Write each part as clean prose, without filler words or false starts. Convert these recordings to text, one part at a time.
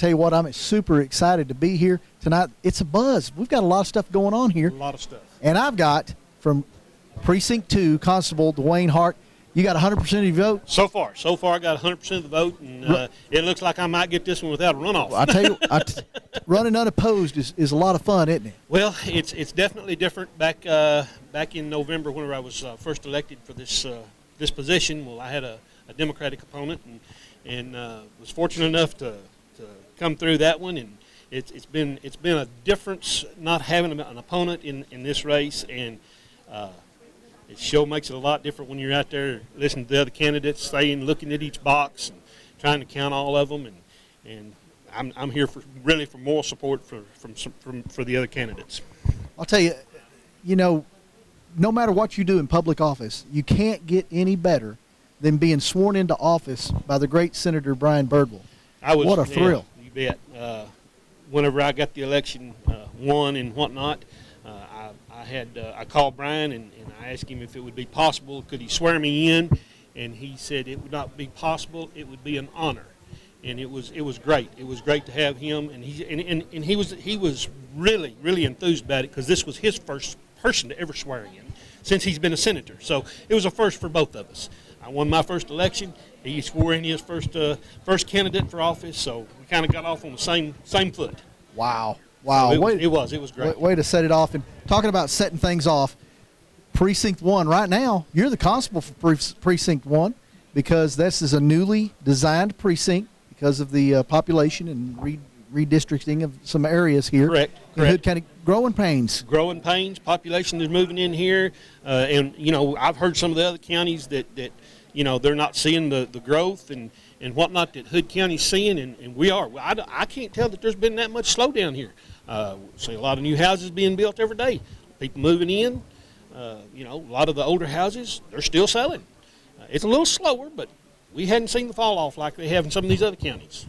tell you what, I'm super excited to be here tonight. It's a buzz. We've got a lot of stuff going on here. A lot of stuff. And I've got from Precinct 2, Constable DeWyane Hart. You got 100% of your vote? So far, I got 100% of the vote, and it looks like I might get this one without a runoff. Well, I tell you, running unopposed is a lot of fun, isn't it? Well, it's definitely different. Back in November, whenever I was first elected for this position, well, I had a Democratic opponent, and was fortunate enough to come through that one, and it's been a difference not having an opponent in this race, and it sure makes it a lot different when you're out there listening to the other candidates saying, looking at each box and trying to count all of them, and I'm here for moral support for the other candidates. I'll tell you, no matter what you do in public office, you can't get any better than being sworn into office by the great Senator Brian Birdwell. What a thrill! Yeah, you bet. Whenever I got the election won and whatnot, I called Brian and I asked him if it would be possible, could he swear me in, and he said it would not be possible, it would be an honor, and it was great. It was great to have him, and he was really enthused about it because this was his first person to ever swear in since he's been a senator. So it was a first for both of us. I won my first election. He swore in his first candidate for office, so we kind of got off on the same foot. Wow. So it was great. Way to set it off. And talking about setting things off, Precinct 1, right now, you're the constable for Precinct 1 because this is a newly designed precinct because of the population and redistricting of some areas here. Correct. In Hood County. Growing pains. Population is moving in here. And, I've heard some of the other counties that they're not seeing the growth and whatnot that Hood County's seeing, and we are. I can't tell that there's been that much slowdown here. See a lot of new houses being built every day. People moving in. A lot of the older houses, they're still selling. It's a little slower, but we hadn't seen the fall off like they have in some of these other counties.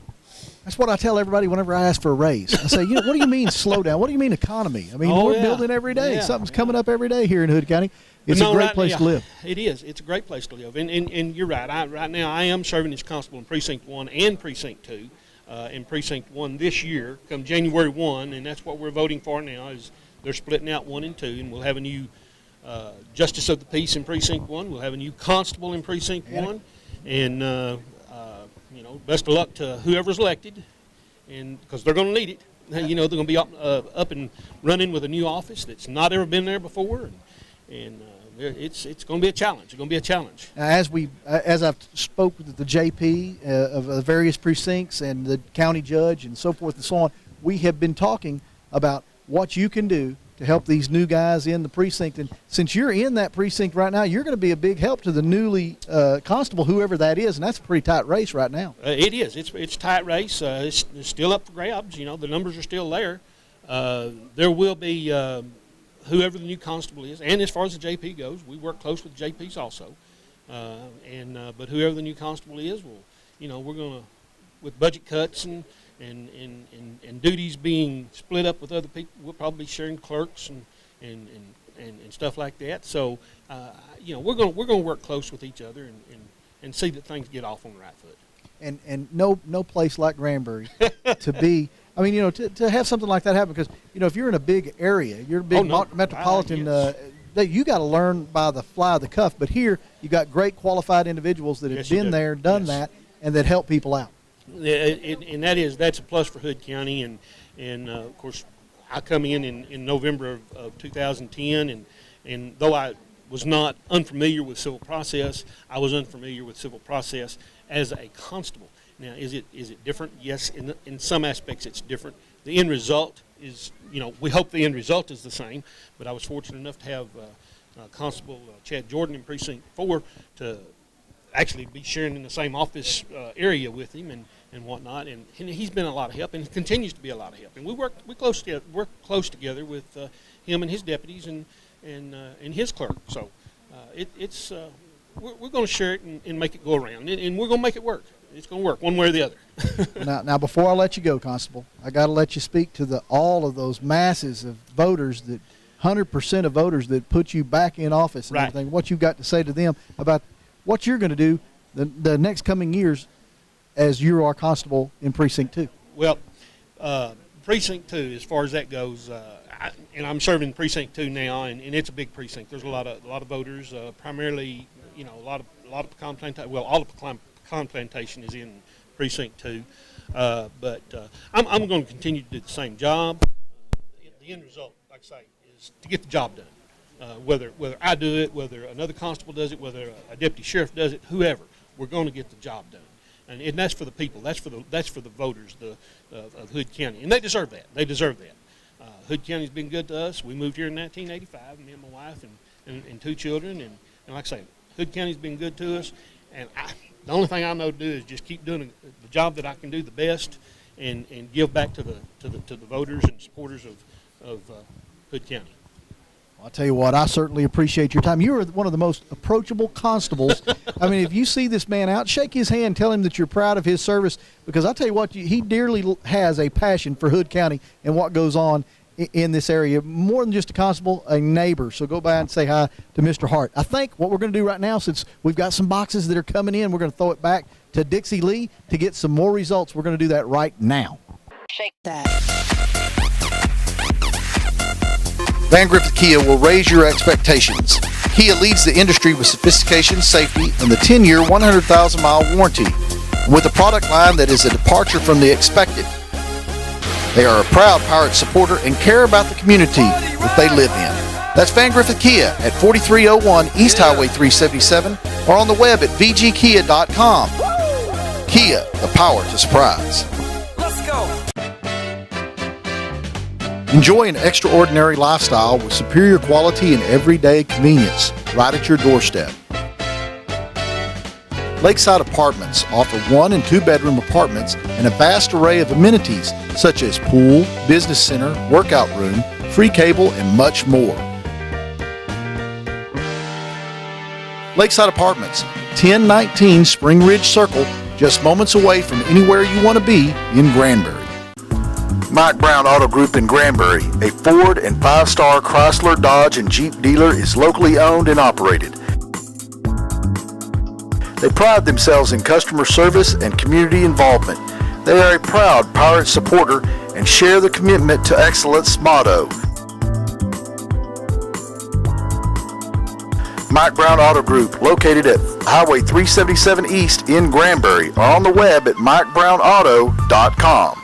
That's what I tell everybody whenever I ask for a raise. I say, what do you mean slow down? What do you mean economy? I mean, we're building every day. Something's coming up every day here in Hood County. It's a great place to live. It is. It's a great place to live. And you're right. Right now I am serving as constable in Precinct 1 and Precinct 2. In Precinct 1 this year, come January 1, and that's what we're voting for now, is they're splitting out 1 and 2, and we'll have a new Justice of the Peace in Precinct 1. We'll have a new constable in Precinct 1. And, best of luck to whoever's elected, and because they're going to need it. They're going to be up and running with a new office that's not ever been there before, and it's going to be a challenge. It's going to be a challenge. Now, as I've spoke with the JP of the various precincts and the county judge and so forth and so on, we have been talking about what you can do to help these new guys in the precinct. And since you're in that precinct right now, you're going to be a big help to the newly constable, whoever that is, and that's a pretty tight race right now. It is. It's a tight race. It's still up for grabs. The numbers are still there. There will be whoever the new constable is, and as far as the JP goes, we work close with JPs also. But whoever the new constable is, we're going to, with budget cuts and duties being split up with other people, we'll probably be sharing clerks and stuff like that. So, we're going to work close with each other and see that things get off on the right foot. And no place like Granbury to be. I mean, to have something like that happen, because if you're in a big area, you're a big metropolitan. Yes. You got to learn by the fly of the cuff. But here, you got great qualified individuals that have been there, done that, and that help people out. And that's a plus for Hood County, and of course I come in November of 2010, and though I was not unfamiliar with civil process, I was unfamiliar with civil process as a constable. Now, is it different? Yes, in some aspects it's different. The end result is, we hope the end result is the same, but I was fortunate enough to have Constable Chad Jordan in Precinct 4 to actually be sharing in the same office area with him and whatnot, and he's been a lot of help, and continues to be a lot of help. And we work close together with him and his deputies and his clerk. So we're going to share it and make it go around, and we're going to make it work. It's going to work one way or the other. Now, before I let you go, Constable, I got to let you speak to all of those masses of voters, that 100% of voters that put you back in office and everything. What you got to say to them about what you're going to do the next coming years as you are constable in Precinct 2. Well, precinct 2, as far as that goes, and I'm serving precinct 2 now, and it's a big precinct. There's a lot of voters, primarily, a lot of pecan plantation. Well, all of pecan plantation is in precinct 2, but I'm going to continue to do the same job. The end result, like I say, is to get the job done. Whether I do it, whether another constable does it, whether a deputy sheriff does it, whoever, we're going to get the job done. And that's for the people. That's for the voters of Hood County, and they deserve that. They deserve that. Hood County's been good to us. We moved here in 1985, me and my wife and 2 children, and like I say, Hood County's been good to us. And the only thing I know to do is just keep doing the job that I can do the best, and give back to the voters and supporters of Hood County. I'll tell you what, I certainly appreciate your time. You are one of the most approachable constables. I mean, if you see this man out, shake his hand, tell him that you're proud of his service, because I'll tell you what, he dearly has a passion for Hood County and what goes on in this area. More than just a constable, a neighbor. So go by and say hi to Mr. Hart. I think what we're going to do right now, since we've got some boxes that are coming in, we're going to throw it back to Dixie Lee to get some more results. We're going to do that right now. Shake that. Van Griffith Kia will raise your expectations. Kia leads the industry with sophistication, safety, and the 10-year, 100,000-mile warranty. And with a product line that is a departure from the expected. They are a proud Pirate supporter and care about the community that they live in. That's Van Griffith Kia at 4301 East Highway 377 or on the web at vgkia.com. Kia, the power to surprise. Let's go. Enjoy an extraordinary lifestyle with superior quality and everyday convenience right at your doorstep. Lakeside Apartments offer 1- and 2-bedroom apartments and a vast array of amenities such as pool, business center, workout room, free cable, and much more. Lakeside Apartments, 1019 Spring Ridge Circle, just moments away from anywhere you want to be in Granbury. Mike Brown Auto Group in Granbury, a Ford and 5-star Chrysler, Dodge, and Jeep dealer, is locally owned and operated. They pride themselves in customer service and community involvement. They are a proud Pirate supporter and share the commitment to excellence motto. Mike Brown Auto Group, located at Highway 377 East in Granbury, or on the web at mikebrownauto.com.